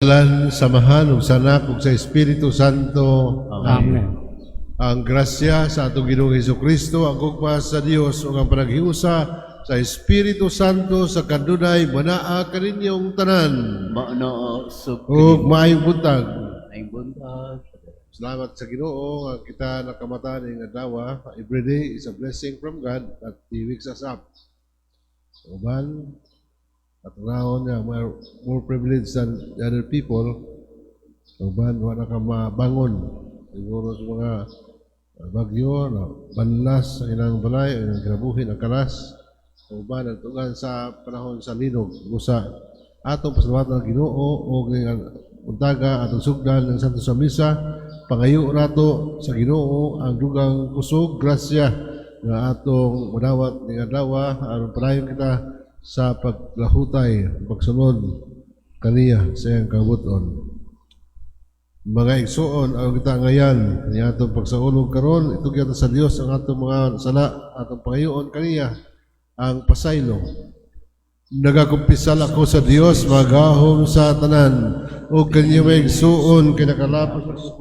Kinahanglan samahan ug sanak ug sa Espiritu Santo. Amen. Ang grasya sa atong Ginoong Hesukristo, ang gugmas sa Dios ug ang panaghiusa sa Espiritu Santo sa kanunay manaa kaninyong tanan. Maano Ug maayong buntag. ay buntag. Salamat sa Ginoo nga kita nakamata ning adlaw. Every day is a blessing from God that He wakes us up. Uban at raon niya more privileged than the other people. Uban wala ka mabangon. Siguro sa mga bagyo, banlas sa ilang balay, ilang kinabuhin ang kalas. Uban at tugan sa panahon sa linog. Usa atong pasalamatan ng Ginoo o untaga atong sugdan ng Santo sa Misa. Pangayo nato sa Ginoo ang dugang kusog, grasya na atong madawat ng adlaw aron padayon kita sa paglahutay, pagsunod kaniya sa iyang kabuton. Mga igsuon ang kita ngayan ni atong pagsaulog karon ito kita sa Dios ang atong mga sala, atong pangayoon kaniya ang pasaylo. Nagakumpisal ako sa Dios magahom sa tanan o kanya may igsuon kinakalapos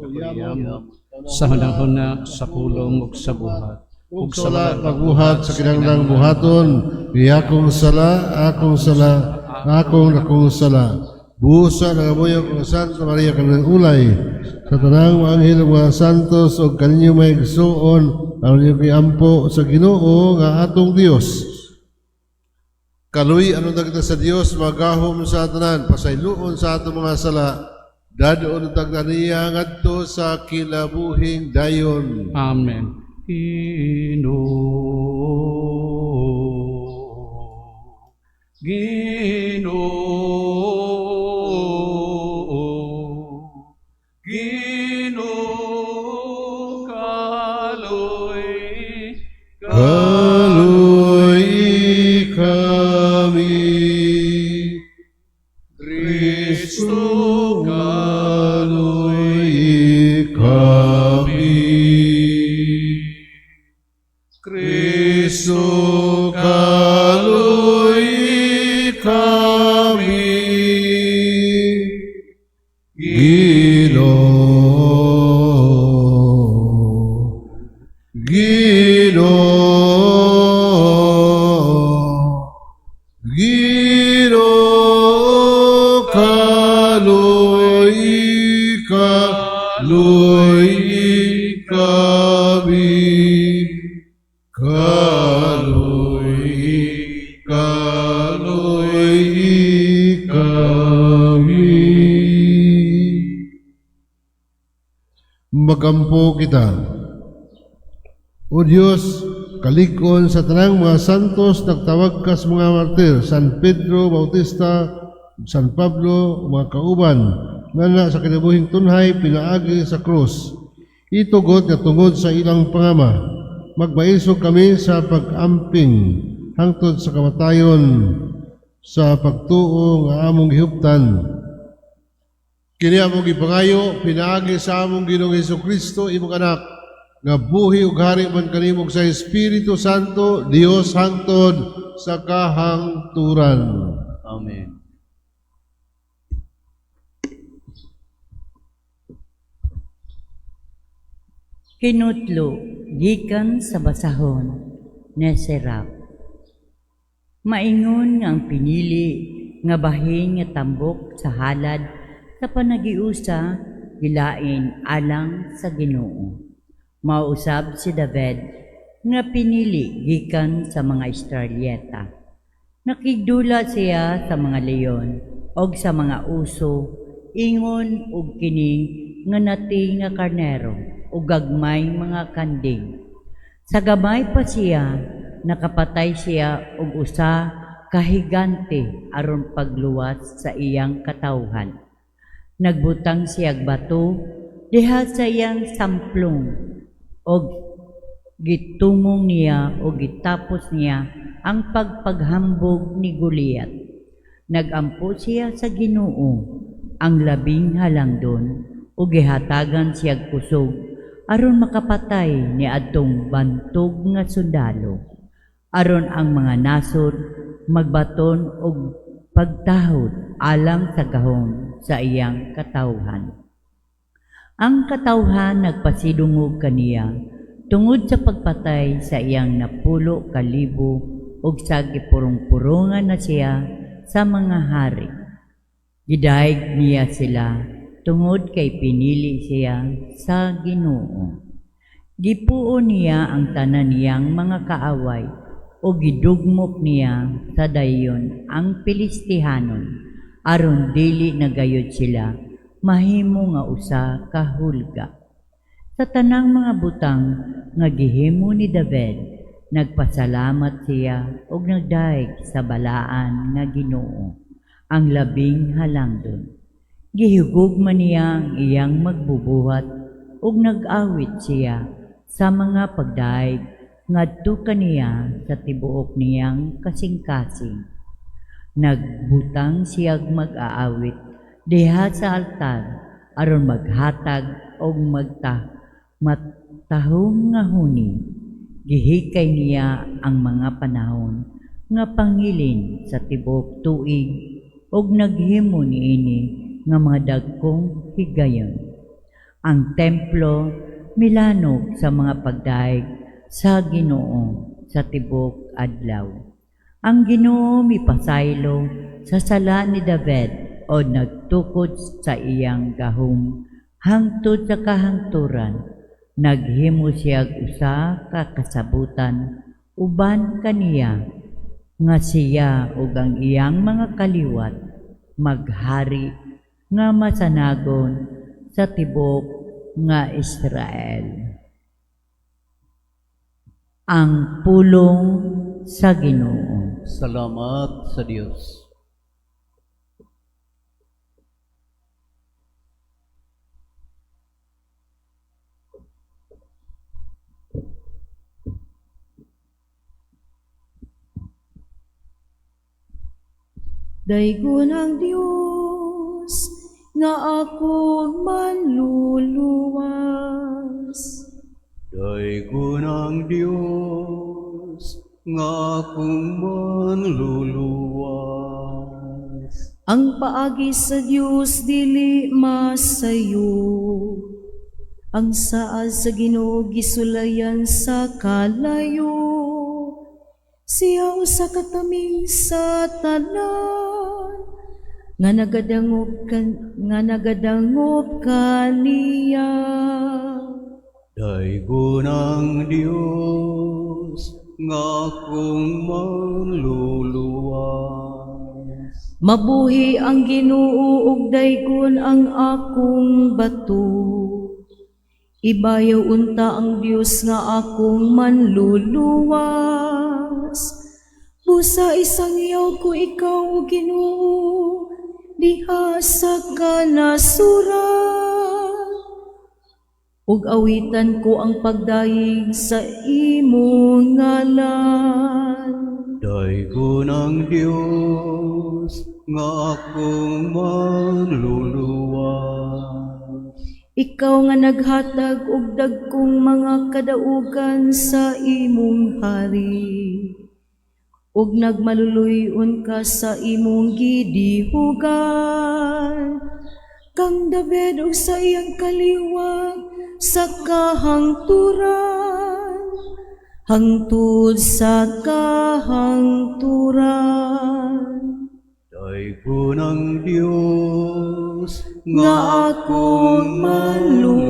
sa hunahuna sa kulong ug sa buhat ug sala pagbuhat sa kinahanglang buhaton akong sala akong sala busa ng amoyong ng Santa Maria kanang ulay sa tanang anghel mga santos ug kaninyo may igsuon ang inyong giampo sa Ginoo nga atong Dios. Kaluy ano kita sa Dios magahom sa tanan pasayloon sa atong mga sala dadoon tagdaniya ngadto sa kilabuhing dayon. Amen. Kaluy kami Kristo kaluy kami Kristo kaluy kami Ginoo kaluy kami magampo kita. O Diyos, kalig-on sa tanang mga santos nagtawag ka sa mga martir, San Pedro Bautista, San Pablo, mga kauban, nga sa kinabuhing tunhay pinaagi sa krus. Itugot nga tungod sa ilang pangama, magmaisog kami sa pag-amping hangtod sa kamatayon sa pagtuo nga among gihuptan. Kini among gipangayo pinaagi sa among Ginoong Hesukristo imong anak nga buhi ug hari man kanimog sa Espiritu Santo Dios hangtod sa kahangturan. Amen. Kinutlo, gikan sa basahon, Neserap. Maingon nga ang pinili nga bahin nga tambok sa halad sa panagiusa gilain alang sa Ginoo. Mausab si David nga pinili gikan sa mga Israelyeta. Nakigdula siya sa mga leon og sa mga uso, ingon og kini nga nati nga karnero ug gagmay mga kanding. Sa gamay pa siya, nakapatay siya og usa ka higante aron pagluwas sa iyang katawhan. Nagbutang siya bato diha sa iyang samplong og gitumong niya o gitapos niya ang pagpaghambog ni Goliath. Nagampo siya sa Ginoo ang labing halangdon o gihatagan siya kusog aron makapatay ni adtong bantog nga sundalo aron ang mga nasod magbaton og pagtahod alang sa gahom sa iyang katawhan. Ang katawhan nagpasidungog kaniya tungod sa pagpatay sa iyang napulo kalibo ug sa gipurong-purungan na siya sa mga hari. Gidayeg niya sila tungod kay pinili siya sa Ginoo. Gipuo niya ang tanan niyang mga kaaway o gidugmok niya sa dayon ang Pilistihanon aron dili nagayod sila mahimo nga usa ka hulga. Sa tanang mga butang nga gihimo ni David, nagpasalamat siya ug nagdaig sa balaan nga Ginoo, ang labing halangdon. Gihugugma niya ang iyang magbubuhat ug nag-awit siya sa mga pagdaig ngadto kaniya sa tibuok niyang kasing-kasing. Nagbutang siyag mag-aawit diha sa altar aron maghatag og matahong nga huni. Gihikay niya ang mga panahon nga pangilin sa tibuok tuig ug naghimo niini nga mga dagkong higayon. Ang templo milanog sa mga pagdaig sa Ginoo sa tibuok adlaw. Ang Ginoo mipasaylo sa sala ni David o nagtukod sa iyang gahom hangtod sa kahangturan. Naghimo siya usa ka kasabutan uban kaniya nga siya ug ang iyang mga kaliwat maghari nga masanagon sa tibuok nga Israel. Ang pulong sa Ginoo. Salamat sa Diyos. Daygon ang Diyos nga akong manluluwas. Daygon ang Diyos nga akong manluluwas. Ang paagi sa Diyos dili masayo. Ang saad sa Ginoo gisulayan sa kalayo. Siya usa kataming sa tanan nga nagadangop kaniya. Daygon ang Diyos nga akong manluluwas. Mabuhi ang Ginoo ug daygon ang akong bato. Ibayaw unta ang Dios nga akong manluluwas. Busa isang yaw ko ikaw o Ginoo diha sa kanasuran. Ug awitan ko ang pagdayeg sa imong ngalan. Daygon ang Diyos nga akong manluluwas. Ikaw nga naghatag og dagkong mga kadaugan sa imong hari. Ug nagmaluluyon ka sa imong gidihugan. Kang David og sa iyang kaliwat sa kahangturan. Hangtod sa kahangturan. Daygon ang Diyos Nga akong manluluwas.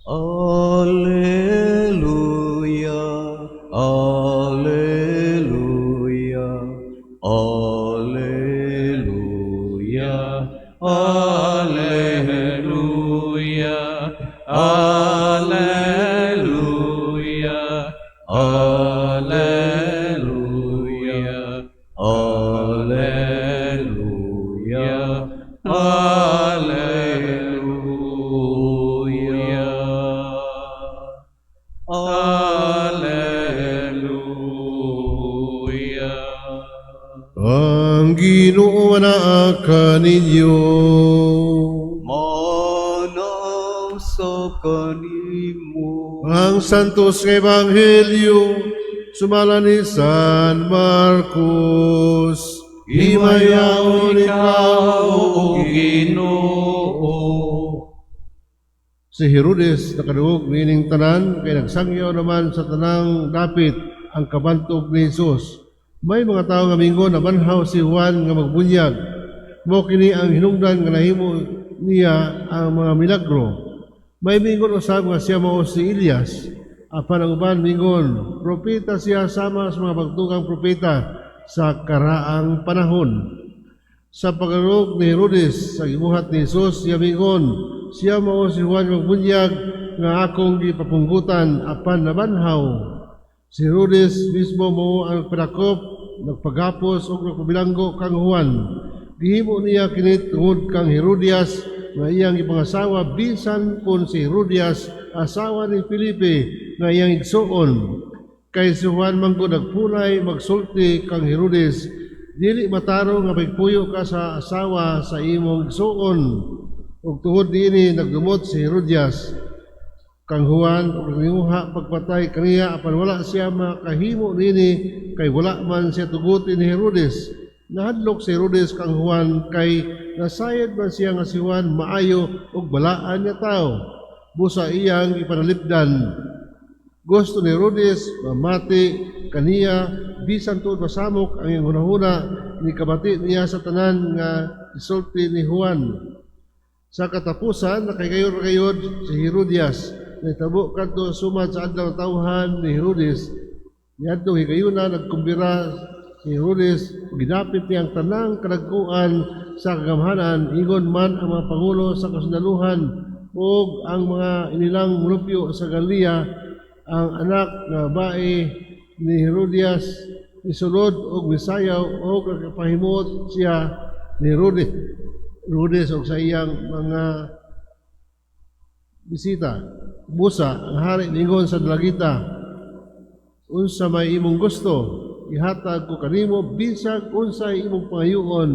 Alleluia, alleluia, alleluia, alleluia, alleluia, alleluia, alleluia, alleluia, alleluia. Ang Ginoo na kaninyo. Manaw sa kanimo. Ang Santos nga Ebanghelyo Sumala ni San Marcos, Himayaon ikaw, O Ginoo. Si Herodes nakaduog nining tanan kay nagsangyaw naman sa tanang dapit ang kabantog ni Jesus. May mga tao nga mingon na banhaw si Juan nga magbunyag. Mo kini ang hinungdan nga nahimo niya ang mga milagro. May mingon usab nga siya mao si Elias. Apan ang uban mingon, propeta siya sama sa mga pagtugang propeta sa karaang panahon. Sa pagkarog ni Herodes sa gibuhat ni Jesus, siya mingon, siya mao si Juan magbunyag nga akong gipapunggutan apan nabanhaw. Si Herodes mismo mo ang padakop, nagpagapos o nagpabilanggo kang Juan. Gihimo niya kini tungod kang Herodias nga iyang ipangasawa bisan kun si Herodias asawa ni Felipe nga iyang igsuon. Kay si Juan mangko nagpulay magsulti kang Herodes, dili mataro nga pagpuyo ka sa asawa sa imong igsuon. Ug tungod niini nagdumot si Herodias kang Juan ug nangimuha pagpatay kaniya apan wala siya makahimo nini kay wala man siya tuguti ni Herodes. Nahadlok si Herodes kang Juan kay nasayad man siya nga si Juan maayo ug balaan niya tao. Busa iyang ipanalipdan. Gusto ni Herodes mamati kaniya bisan tuod masamok ang iyang hunahuna ni kabati niya sa tanan nga isulti ni Juan. Sa katapusan, nakagayod si Herodias, nitabo kadto sumad sa adlaw tawhan ni Herodes. Niadto higayuna nagkumbira si Herodes, ginapit niya ang tanang kadagkuan sa kagamhanan, ingon man ang mga pangulo sa kasundaluhan o ang mga inilang mulupyo sa Galilea, ang anak nga bae ni Herodias, isulod o misayaw o kakapahimot siya ni Herodes o sa iyang mga bisita. Busa, ang hari ningon sa dalagita, unsa may imong gusto, ihatag ko kanimo bisag unsa imong pangayoon.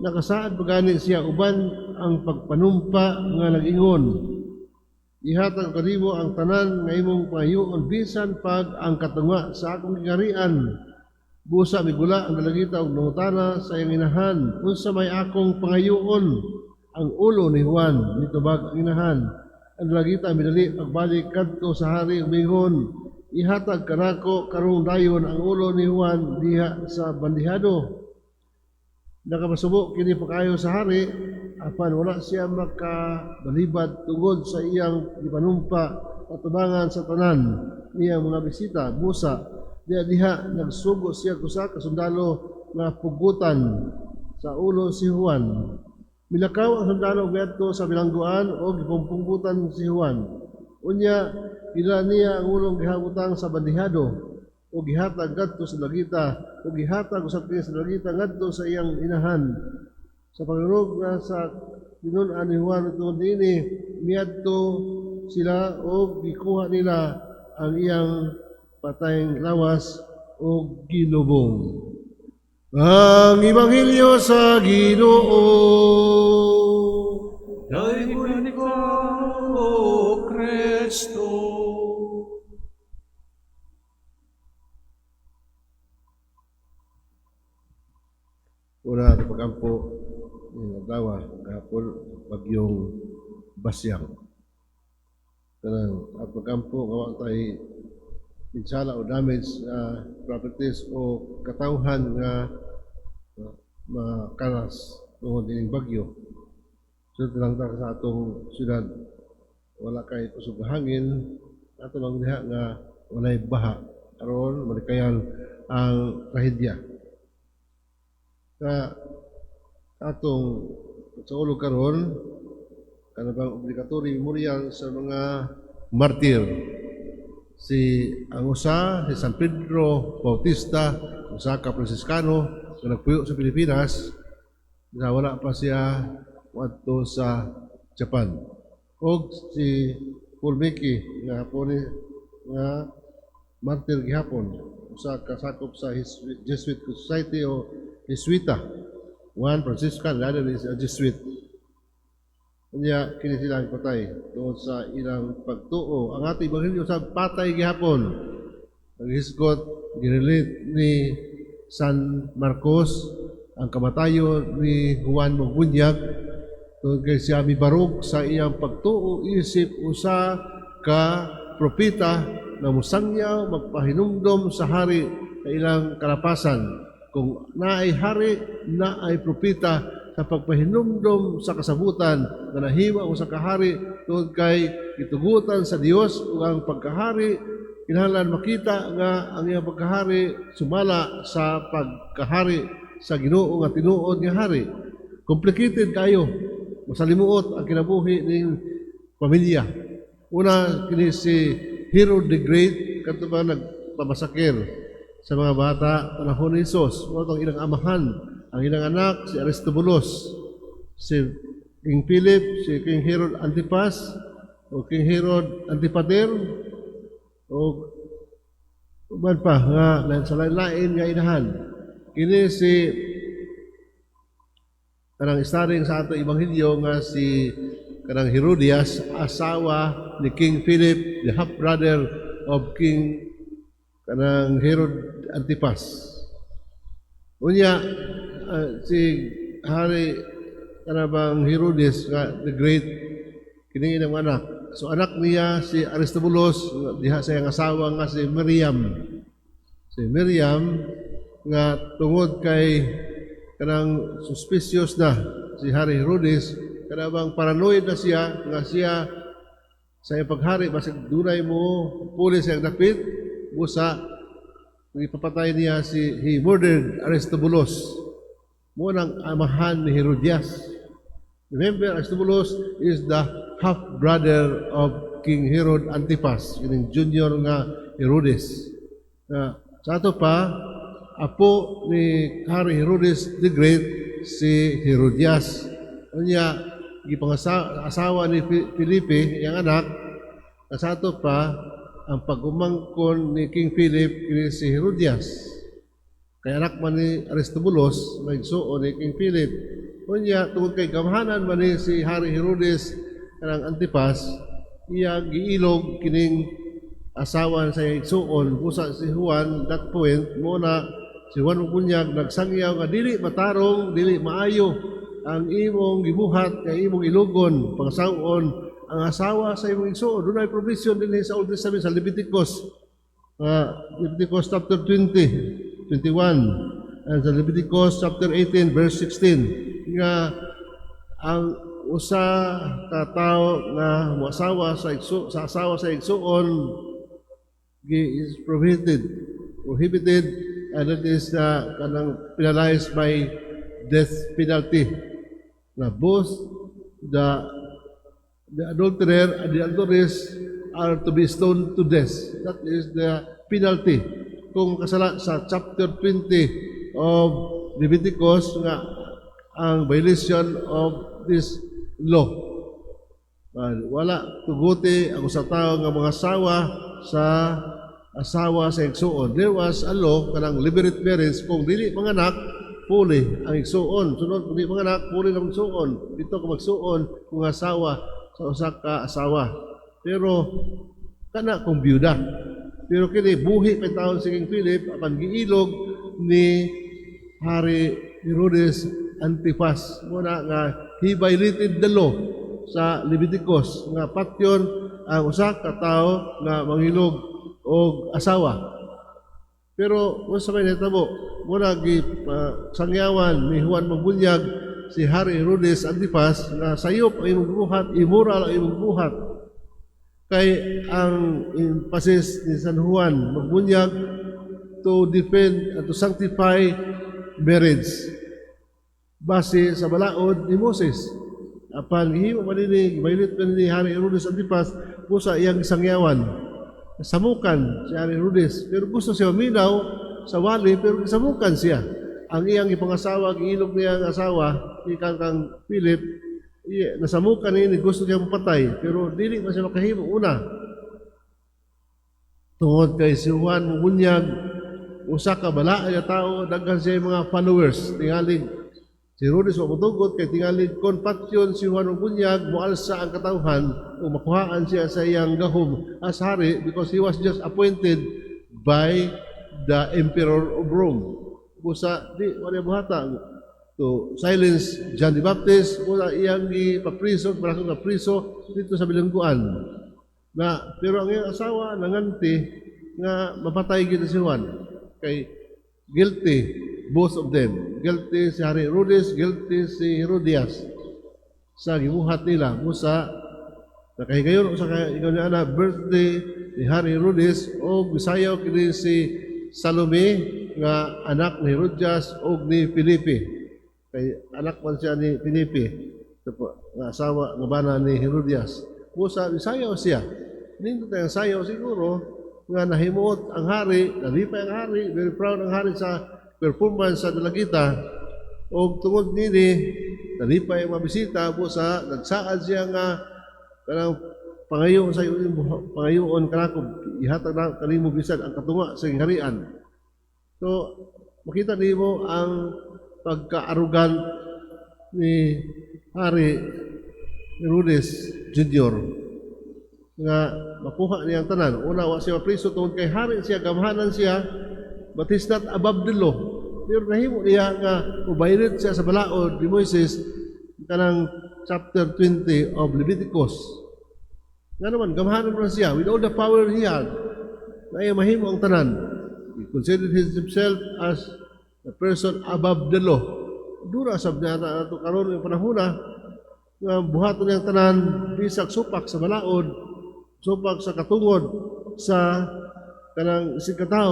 Nakasaad pagani siya uban ang pagpanumpa nga nag-ingon. Ihatag ko kanimo ang tanan nga imong pangayoon bisan pag ang katunga sa akong gingarian. Busa migula ang dalagita og nangutana sa iyang inahan, unsa may akong pangayoon? Ang ulo ni Juan nitubag ang inahan. Ang dalagita midali pagbalik kadto sa hari ug mingon, ihatag kanako karong dayon ang ulo ni Juan diha sa bandihado. Nakapasubo kini pakayo sa hari, apan wala siya makabalibad tungod sa iyang ipanumpa patubangan sa tanan niyang mga bisita. Busa diha nagsugo siya kusa ka sundalo nga pugutan sa ulo si Juan. Milakaw ang sundalo gadto sa bilangguan o gipumpunggutan si Juan. Unya ila niya ang ulong gihabutang sa bandihado o gihatag gadto sa lagita o gihatag usab kini sa lagita ngadto sa iyang inahan. Sa pagrog nga sa tinun-an ni Juan tungod dinhi miadto sila o gikuha nila ang iyang patayng lawas o gilubong. Ang Ebanghelyo sa Ginoo. Dayon ikaw, O Kristo. Una, pagampo ng Adawa, kahapon, bagyong Basyang. Kanang at pagampo, gawa tayo insala o damage properties o katawhan nga makalas tungod dining bagyo. So lang ta sa atong syudad wala kay kusog hangin ato lang diha nga walay baha aron malikayan ang trahedya. Sa atong sa ulo karon kanang obligatory memorial sa mga martir. Si ang usa si San Pedro Bautista, usa ka Franciscano nga nagpuyo sa Pilipinas, na wala pa siya wadto sa Japan. Og si Pulmiki nga hapon nga martir gihapon, usa ka sakop sa Jesuit Society o Jesuita. Juan Franciscan, lalo is a Jesuit. Kanya kini silang patay tungod sa ilang pagtuo. Ang ating Ebanghelyo sa patay gihapon. Naghisgot ginelate ni San Marcos ang kamatayon ni Juan Magbunyag tungod kay siya mibarog sa iyang pagtuo isip usa ka propeta na musangyaw magpahinumdom sa hari sa ilang kalapasan. Kung naay hari, naay propeta sa pagpahinumdom sa kasabutan na nahiwa o sa kahari tungod kay gitugutan sa Dios ug ang pagkahari kinahanglan makita nga ang iyang pagkahari sumala sa pagkahari sa Ginoo nga tinuod nga hari. Complicated kayo. Masalimuot ang kinabuhi ning pamilya. Una kini si Herod the Great kadto ba nagpamasakir sa mga bata panahon ni Hesus. Mao ang ilang amahan, ang ilang anak si Aristobulus, si King Philip, si King Herod Antipas, o King Herod Antipater, o uban pa nga sa lain nga inahan. Kini si kanang istaring sa ato ebanghelyo nga si kanang Herodias, asawa ni King Philip, the half brother of King kanang Herod Antipas. Unya si Hari kanabang Herodes nga the Great kini ilang anak. So anak niya si Aristobulus, diha sa iyang asawa nga si Miriam. Si Miriam nga tungod kay kanang suspicious na si Hari Herodes, kanabang paranoid na siya nga siya sa iyang paghari basig dunay mo pulis ang dapit busa ipapatay niya he murdered Aristobulus. Mo nang amahan ni Herodias. Remember, Aristobulus is the half-brother of King Herod Antipas, yung junior nga Herodes. Sa ato pa, apo ni Hari Herodes the Great, si Herodias. Kanya, asawa ni Felipe, yung anak, sa ato pa, ang pag-umangkon ni King Philip kini si Herodias. Kaya anak man ni Aristobulus, nagsuon ni King Philip. Kunya, tungkol kay gamhanan man ni si Hari Herodes kanang Antipas, iya giilog kining asawa sa igsuon. Busa si Juan, that point, muna si Juan Magbunyag nagsangyaw nga dili matarong, dili maayo ang imong gibuhat, kay imong ilugon, pangsawon, ang asawa sa imong igsuon. Doon ay provision din sa Old Testament sa Leviticus. Leviticus chapter 20, 21. And sa Leviticus chapter 18, verse 16. Nga ang usa ka tawo nga moasawa sa asawa sa igsuon is prohibited, and that is kanang penalized by death penalty. Na both the adulterer and the adulteress are to be stoned to death. That is the penalty. Kung kasala sa chapter 20 of Leviticus nga ang violation of this law. Wala tuguti ang sa tao nga mga asawa sa igsuon. There was a law kanang liberate marriage kung dili manganak puli ang igsuon. Sunod kung dili manganak puli ang igsuon. Dito kung magsuon kung asawa sa usa ka asawa. Pero kana kung byuda. Pero kini buhi pa taon si King Philip apan giilog ni Hari Herodes Antipas. Muna nga he violated the law sa Leviticus nga patyon ang usa ka tawo nga mangilog og asawa. Pero unsa may nahitabo? Muna gi sangyawan ni Juan Magbunyag si Hari Herodes Antipas na sayop ang imong buhat, immoral ang imong buhat. Kay ang emphasis ni San Juan Magbunyag to defend at to sanctify marriage base sa balaod ni Moses. Apan himo man ni violate man ni Hari Herodes Antipas sa iyang sangyawan. Samukan si Hari Herodes, pero gusto siya minaw sa wali, pero samukan siya. Ang iyang ipangasawa, giilog niya ang asawa ni kang Philip, nasamukan niya, gusto niya mapatay, pero dili man siya makahimo. Una, tungod kay si Juan Magbunyag, usa ka balaay nga tao, daghan siya mga followers, tingalig. Si Herodes wa motugot kay tingalig kon patyon si Juan Magbunyag moalsa ang katawhan o makuhaan siya sa iyang gahom as hari because he was just appointed by the Emperor of Rome. Busa, di, wala buhata. To silence John the Baptist, busa iyang ipapriso, marakong na priso dito sa bilangguan. Pero ang iyang asawa, nanganti, nga mapatay gito si Juan. Kay guilty, both of them. Guilty si Hari Herodes, guilty si Herodias. Sa gibuhat nila, busa, nakahigayon sa ikaw niya na birthday ni Hari Herodes o gisayaw kini si Salome nga anak ni Herodias o ni Felipe. Kay anak man siya ni Felipe, nga asawa nga bana ni Herodias. Busa gisayaw siya. Nindot tayong sayaw siguro nga nahimuot ang hari, nalipay ang hari, very proud ang hari sa performance sa dalagita. O tungod nini, nalipay ang mga bisita, busa nagsaad siya nga kanang pangayoon sa iyong pangayoon kanako ihatag na kanimo bisan ang katunga sa iyong harian. So makita nimo ang pagka-arrogant ni Hari Herodes Jr. nga makuha niya ang tanan. Una, wa siya mapriso tungkol kay hari siya, gamhanan siya, but he's not above the law. Pero nahimo niya nga ubayrit siya sa balaod ni Moises kanang chapter 20 of Leviticus. Nga naman, gamhanan mo siya with all the power he had na iya mahimo ang tanan. He considered himself as a person above the law. Dura sab niya na ito karon yung panahuna nga buhaton niyang tanan bisag supak sa balaod, supak sa katungod sa kanang sikataw.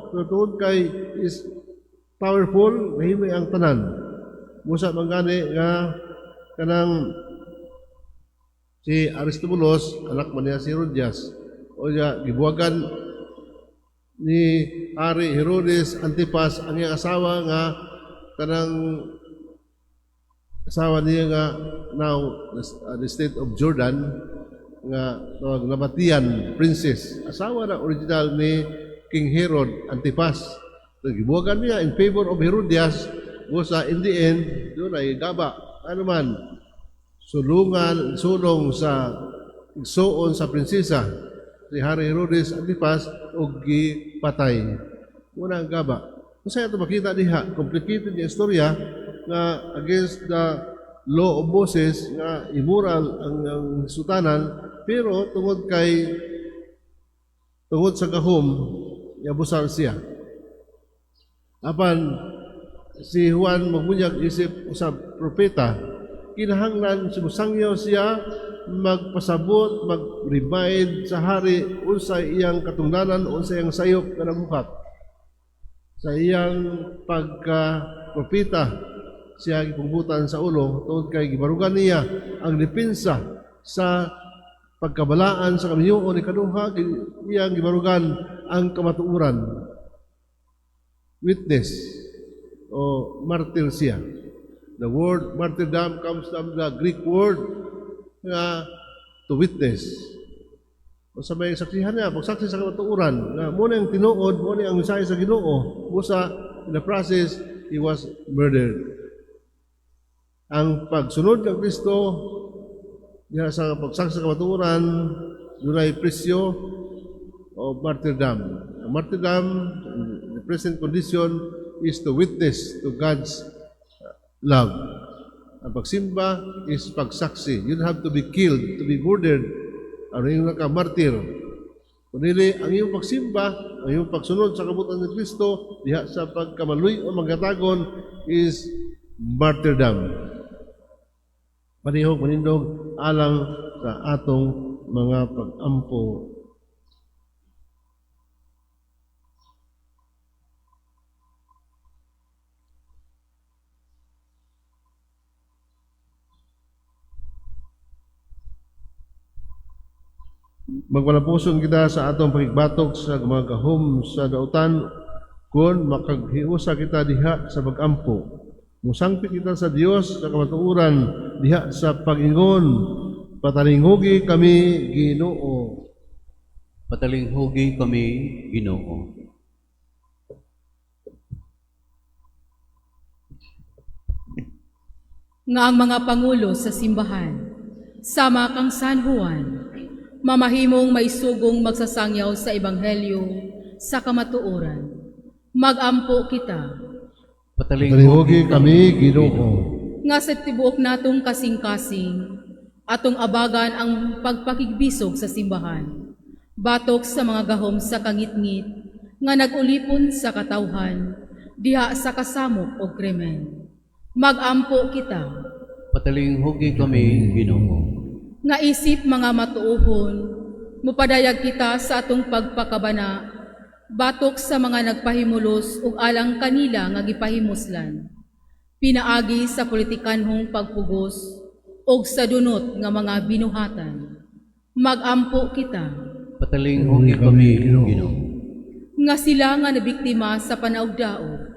So tungod kay is powerful, mahimay ang tanan. Musa manggani nga kanang si Aristobulus, anak man niya si Herodias, o niya gibuwagan ni Hari Herodes Antipas ang iyang asawa nga kanang asawa niya nga now the state of Jordan nga tawag Nabatian princess, asawa na original ni King Herod Antipas. So, gibuwagan niya in favor of Herodias, busa in the end doon ay gaba ano man sulong sa igsoon sa prinsesa si Hari Herodes Antipas o gipatay. Una ang gaba. Masaya ito makita diha, complicated yung istorya nga against the law of Moses nga immoral ang sutanan, pero tungod sa gahom, yabusan siya. Apan si Juan magbunyag isip sa propeta, kinahanglan sumusangyaw siya magpasabot, mag-remind sa hari unsay iyang katungdanan, unsay iyang sayop na nabuhat. Sa iyang pagka-propita, siya gipungbutan sa ulo, tungod kay gibarugan niya ang depensa sa pagkabalaan sa kaminyuon ni kaduha, iyang gibarugan ang kamatuuran. Witness o martyr siya. The word martyrdom comes from the Greek word nga to witness. O sa may saksihan niya, pagsaksi sa kamatuuran, nga muna yung tinuod, muna ang mensahe sa Ginoo, busa in the process, he was murdered. Ang pagsunod ng Kristo, diha sa pagsaksi sa kamatuuran, dunay presyo o martyrdom. Ang martyrdom, the present condition, is to witness to God's love. Ang pagsimba is pagsaksi. You don't have to be killed, to be murdered, ano yung naka-martyr. Kundi ang iyong pagsimba, ang iyong pagsunod sa kabutan ni Kristo, diha sa pagkamaluy o magkatagon is martyrdom. Panihog, manindog, alang sa atong mga pag-ampo. Magpalapuson kita sa atong pagigbatok sa mga gahom sa dautan kung makaghiusa kita diha sa pag-ampo. Musangpit kita sa Dios sa kamatuoran diha sa pag-ingon. Patalinghugi kami Ginoo. Patalinghugi kami, Ginoo. Nga ang mga pangulo sa simbahan, sama kang San Juan, mamahimong maisugong magsasangyaw sa Ebanghelyo sa kamatuoran. Magampo kita, Patalihugi kami, Ginoo. nga sa tibuok natong kasing-kasing, atong abagan ang pagpakigbisog sa simbahan, batok sa mga gahom sa kangit-ngit, nga nagulipon sa katawhan, diha sa kasamok o krimen. Magampo kita, Patalihugi kami, Ginoo. nga isip mga matuohon, mupadayag kita sa atong pagpakabana, batok sa mga nagpahimulos ug alang kanila nga gipahimuslan. Pinaagi sa politikanhong pagpugos ug sa dunot nga mga binuhatan. Magampo kita, Patalihugi kami, Ginoo. nga sila nga nabiktima sa panaugdaog.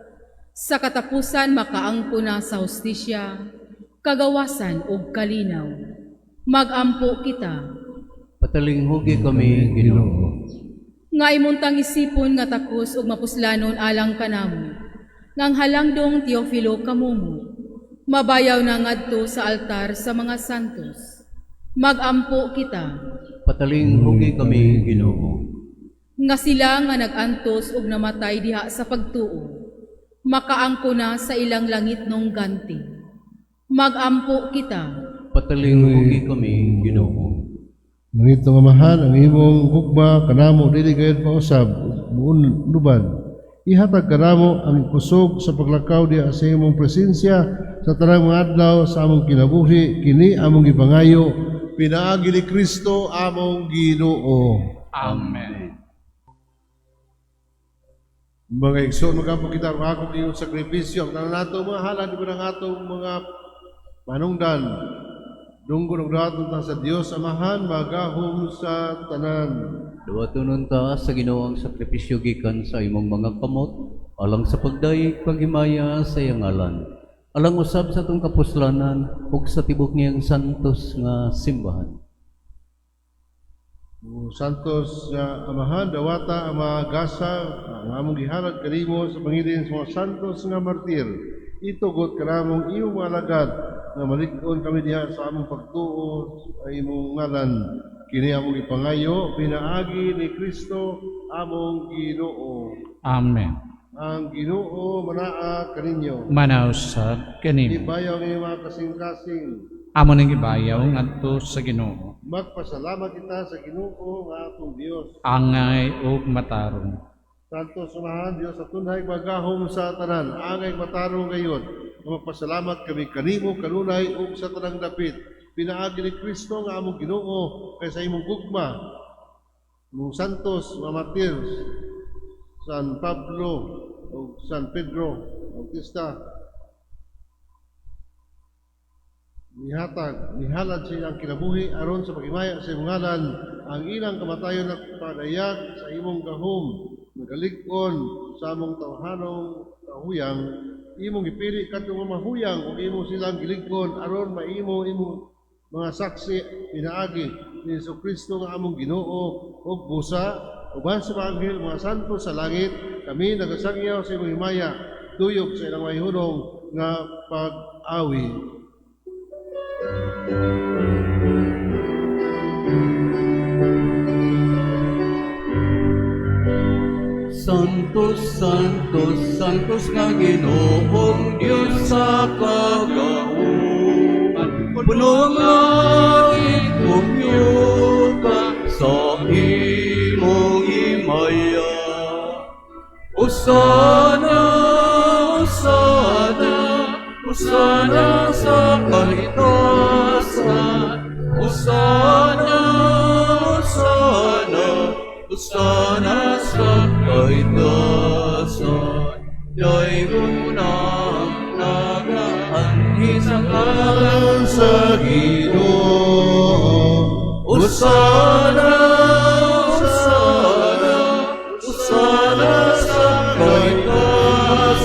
Sa katapusan makaangko na sa hustisya, kagawasan ug kalinaw. Magampo kita, Patalihugi kami, Ginoo. nga imuntang isipon nga takos ug mapuslanon alang kanamo. Ngang halangdong Teofilo kamumo, mabayaw na ngadto sa altar sa mga santos. Magampo kita, Patalihugi kami, Ginoo. nga sila nga nagantos ug namatay diha sa pagtuo. Makaangko na sa ilang langit nung ganti. Magampo kita, Patalihugi kami, Ginoo. Ngunit nga mahal ang imong gugma kanamo dili gayud pausab buon luban. Ihatag kanamo ang kusog sa paglakaw diha sa imong presensya sa tanang mga adlaw sa among kinabuhi kini among gipangayo pinaagi ni Kristo among Ginoo. Amen. Mga igsoon magapo kita ang akong iyong sakripisyo ang tanan nato mga halad di ba ng atong mga manungdan. Dunggo ng daton ta sa Dios Amahan magahom sa tanan. Duwatunon ta sa Ginoo ang sakripisyo gikan sa imong mga kamot, alang sa pagdayeg paghimaya sa iyang ngalan. Alang usab sa atong kapuslanan ug sa tibok niyang santos nga simbahan. O Santos nga Amahan dawata ang mga gasa ang among gihalad kanimo sa pangilin sa mga santos nga martir. Itugot kanamong iyong mga alagad nga malig-on kami diha sa among pagtuo sa imong ngalan. Kini among ipangayo pinaagi ni Kristo among Ginoo. Amen. Ang Ginoo manaa kaninyo. Manausab kanimo. Ibayaw ng mga kasing-kasing. Amo ning ibayaw ngadto sa Ginoo. Magpasalamat kita sa Ginoo nga atong Dios. Angay ug matarong. Santo sumahan Dios sa tunay magahom sa tanan. Angay matarong gayon. Magpasalamat kami kanimo kanunay ug sa tanang dapit. Pinaagi ni Kristo nga among Ginoo kay sa imong gugma. Mong santos nga martirs, San Pablo ug San Pedro Bautista. Nihalad siya ang kinabuhi aron sa pagimaya sa imong ngalan ang ilang kamatayon na padayag sa imong gahom nagalig-on sa among tawhanong kahuyang imong gipili kadtong mahuyang ug imo silang gilig-on aron maimo imong mga saksi pinaagi ni Jesucristo nga among Ginoo ug busa uban sa mga anghel mga santo sa langit kami nagasangyaw sa imong himaya tuyok sa ilang mahihunong nga pag-awi. Santos, Santos, Santos nga Ginoong Diyos sa kagauhan. Puno ang langit ug yuta sa imong himaya. Hosana, Hosana, Hosana sa kalitasan. Hosana, Hosana, Hosana sa kaitasan. Diya'y unang nagaanhin sa ngalan sa Ginoo. Hosana, Hosana, Hosana sa kaitasan.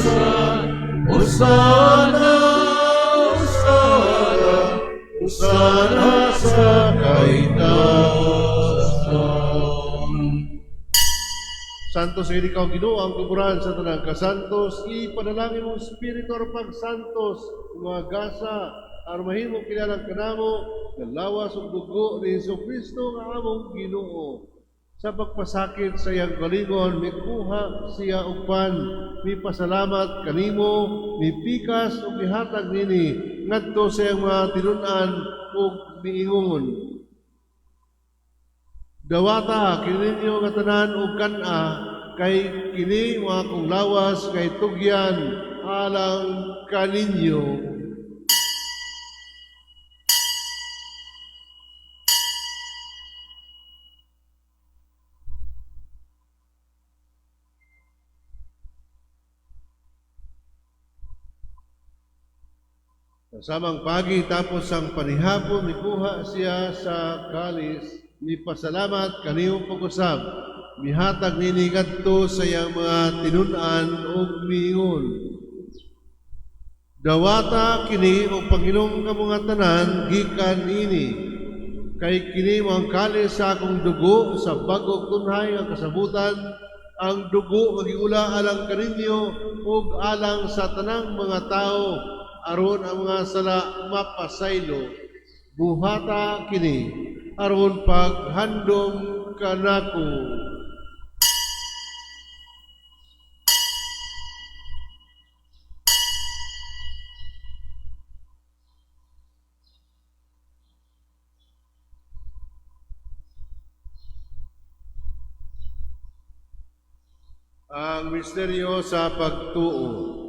Hosana, Hosana, Hosana sa kaitasan. Santos nga ikaw Ginoo ang tuburan sa tanang kasantos ipanalangin mong espiritu or pagsantos mga gasa aron mahimo kilalang kanamo nga lawas ug dugo ni Jesucristo nga among Ginoo Sa pagpasakit sa iyang kalingon, mikuha siya upan, mi pasalamat kanimo, mi pikas o gihatag nini, ngadto sa iyang mga tinun-an o miingon. Dawata, kininyo nga tanan o kana, kay kini mga kong lawas, kay tugyan, alang kaninyo. Kasamang pagi tapos ang panihapon, mikuha siya sa kalis, mipasalamat kaniyong pag-usab, mihatag nini ngadto sa iyang mga tinun-an ug miingon. Dawata kini o Panginoong ka mga tanan gikan nini, kay kini ang kalis sa akong dugo sa bagong tunhay ang kasabutan, ang dugo magiula alang kaninyo ug alang sa tanang mga tao, aron ang mga sala mapasaylo. Buhata kini aron paghandom kanako. Ang misteryo sa pagtuo.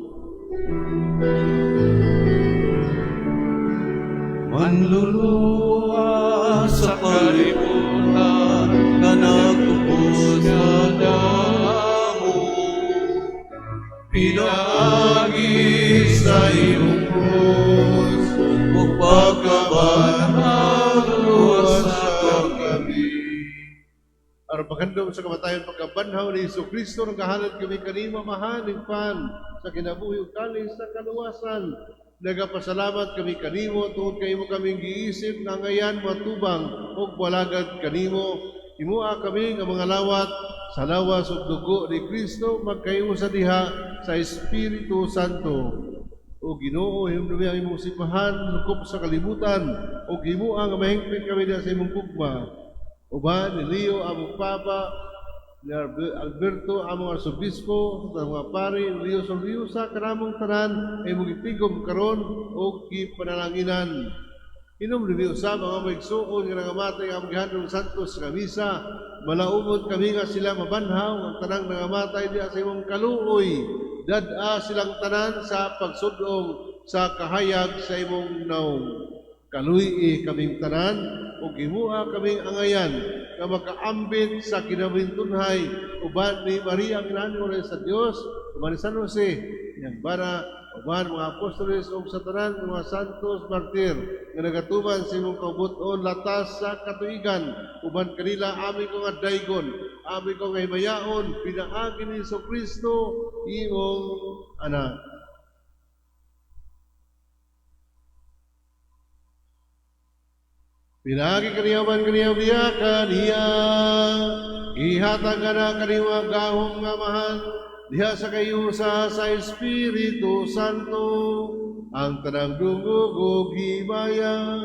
Manluluwa sa kalibutan na nagtubos sa damo, pinaagi sa iyong krus, o pagkabanhaw sa kami. Aron paghandom sa kamatayon pagkabanhaw ni Jesucristo, nagahalad kami kanimo mahaning pan sa kinabuhi ug kalis sa kaluwasan. Nagapasalamat kami kanimo tungod kay imo kaming giisip na ngayan matubang ug walagad kanimo. Himua kami nga mga lawat sa lawas ug dugo ni Kristo magkayo sa diha sa Espiritu Santo. O Ginoo, himdumi ang imong sipahan lukop sa kalibutan ug himua nga mahingpit kami diha sa imong gugma. Uban ni Leo among Papa, ni Alberto among Arsobispo, sa mga pari, Leo Sorriosa, kanamong tanan ay mugitigom karon o gipanalanginan. Inom rin usab ang among igsuon nga nangamatay ang gihandong santos nga misa, malaumod kami nga sila mabanhaw ang tanang nangamatay diha sa imong kaluoy, dad-a silang tanan sa pagsudong sa kahayag sa imong naong. Kaluy kaming tanan o gimua kaming angayan nga makaambit sa kinamintunhay uban ni Maria ang inanyo sa Dios, uban ni San Jose, yang bara, uban mga apostoles ug sa tanan mga santos martir nga nagatuman sa imong kaubuton latas sa katuigan, uban kanila amin ko nga daygon, amin ko nga himayaon, pinaagi ni Jesucristo imong anak. Pinagi kaniyaman kaniya kaniya, ihatag ka na kaniwa gahong nga mahal, diha sa kayo sa Espiritu Santo, ang tanang dungog o gibaya,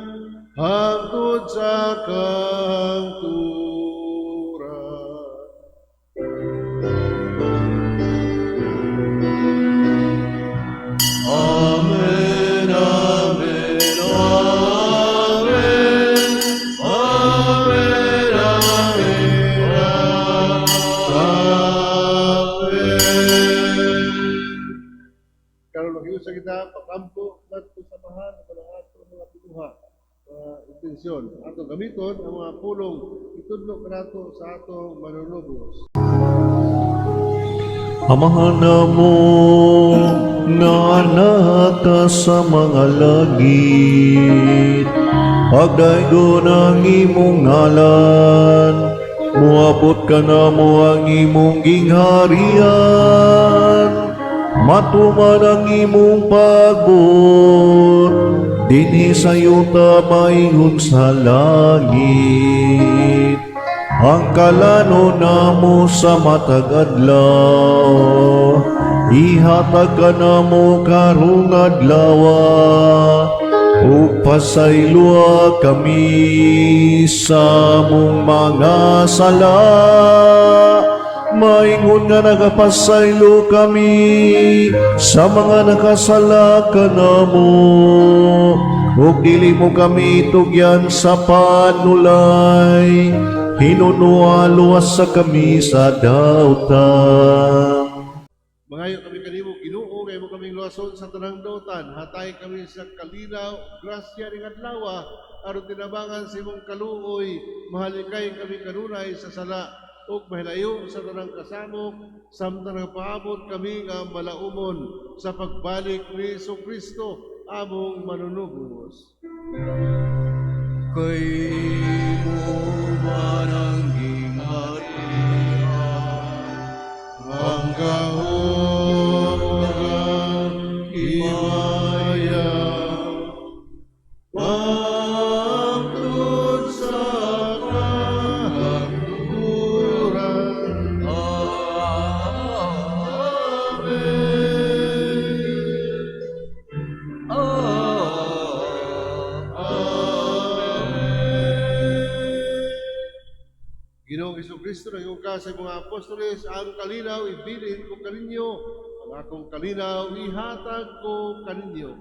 hangtod sa kangturan. Amen, amen, amen. Amen, amen, amen. Karon mag-iusa kita pakampo ngadto sa mahal ng ato mga pinuha. Intensyon ato gamiton ang mga pulong itudlo kanato sa atong manunubos. Amahan na mo nga anak ka sa mga langit, pagdaygo ng imong ngalan, muabot ka na mo ang imong gingharian, matuman ang imong pagbuot, dinhi sa yuta maingon sa langit. Ang kalano namo sa matag adlaw, ihatag ka namo karong adlaw, ug pasaylua kami sa mong mga sala. Maingon nga nagapasaylo kami sa mga nakasala kanamo, ug dili mo kami tugyan sa panulay, hinunua luwas sa kami sa dautan. Mangayo kami kanimo Ginoo, kay mo kaming luwason sa tanang dautan. Hatay kami sa kalinaw, grasya ning adlaw, aron tinabangan sa imong kaluoy. Mahalikay kami kanunay sa sala ug mahilayo sa tanang kasamok, samtang nagpaabot kami nga malaumon sa pagbalik ni Kristo among manunubos. Kay mo manangging Ang kahulugan himaya pagtud sa kahangturan. Ginoong Kristo na iyong sa mga apostoles, ang kalinaw ibilin ko kaninyo, ang akong kalinaw ihatag ko kaninyo.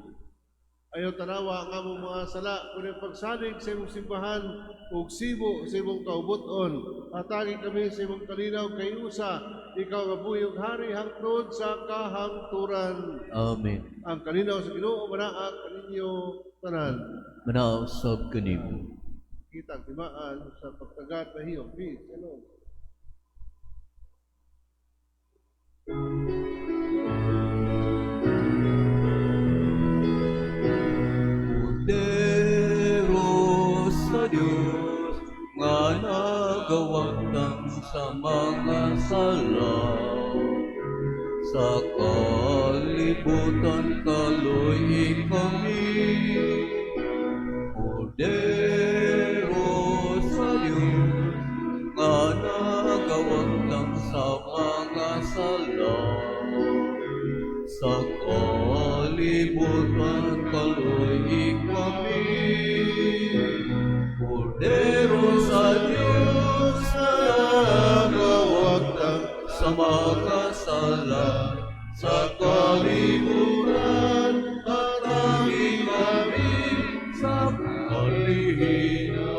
Ayaw tanawa ang among mga sala, kundi pagsalig sa imong simbahan, ug sibo sa imong kaubuton. Hatagi kami sa imong kalinaw kay usa, ikaw nga buyog hari hangtod sa kahangturan. Amen. Ang kalinaw sa Ginoo manaak kaninyo tanan. Manausab kanimo. Kitang timaan sa pagtagat na hiyong. Peace. Shalom. Kordero sa Diyos, nga nagawatan sa mga sala, sa kalibutan kaluy kami. Kordero sa Diyos, nga nagawatan sa mga sala, sa kalibutan kaluy kami. Kordero sa Diyos na nagawatan sa mga sala, sa kalibutan at naging kami sa kalihina.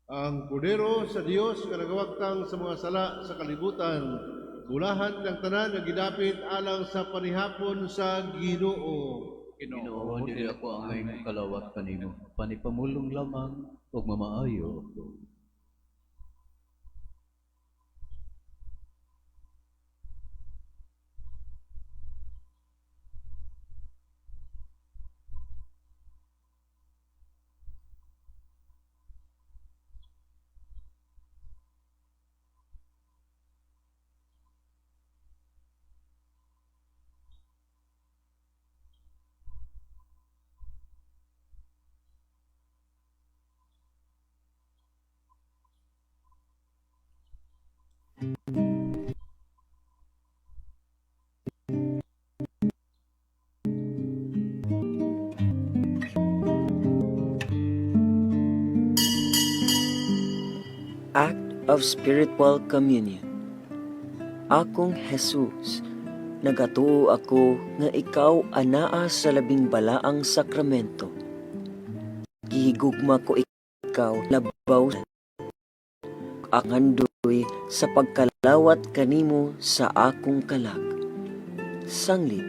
Ang kordero sa Dios nga nagawagtang sa mga sala sa kalibutan, bulahan ng tanan nga gidapit alang sa panihapon sa Ginoo. Ginoo, dili ako ang ngayong kalawat kanimo. Panipamulong lamang ug mamaayo ako. Act of Spiritual Communion. Akong Jesus, nagatuo ako nga ikaw anaa sa labing balaang sakramento. Gihigugma ko ikaw labaw ang handoy sa pagkalawat kanimo sa akong kalag. Sanglit,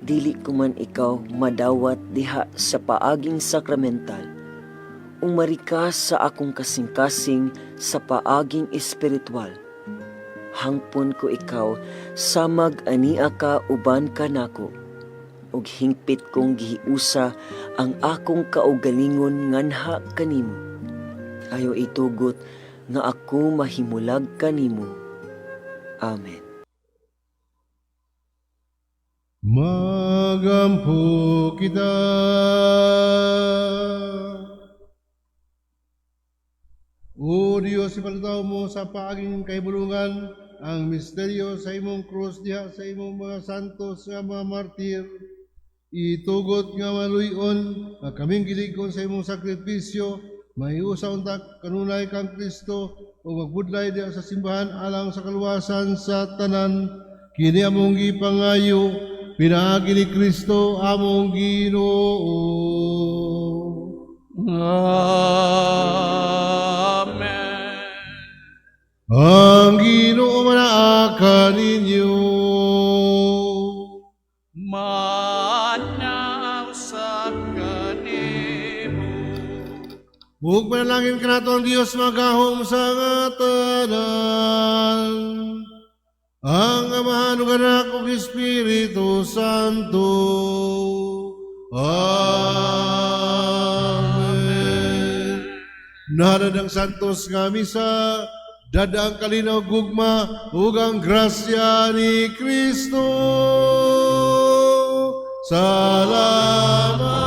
dili ko man ikaw madawat diha sa paaging sakramental. Umarika sa akong kasing-kasing sa paaging espiritual. Hangpon ko ikaw, samag ania ka uban ka nako, ug hingpit kong gihiusa ang akong kaugalingon nganha kanimo. Ayo itugot nga ako mahimulag kanimo. Amen. Magampo kita. Diyos, ipalitaw mo sa paaging kaibulungan ang misteryo sa imong krus diha sa imong mga santos nga mga martir. Itugot nga maluyon nga kaming gilikon sa imong sakripisyo, maiusa unta kanunay kang Kristo o magbudlay diha sa simbahan alang sa kaluwasan sa tanan. Kini among gipangayo, pinaagi ni Kristo among Ginoo. Amen. Ang Ginoo manaaka ninyo. Manaw sa kanimo. Huwag manalangin ka nato ang Diyos magahom sa nga tanan. Ang Amahan ug Anak ug Espiritu Santo. Amen. Nahaladang santos nga misa, dadang kalinaw gugma ug ang grasya ni Kristo. Salamat.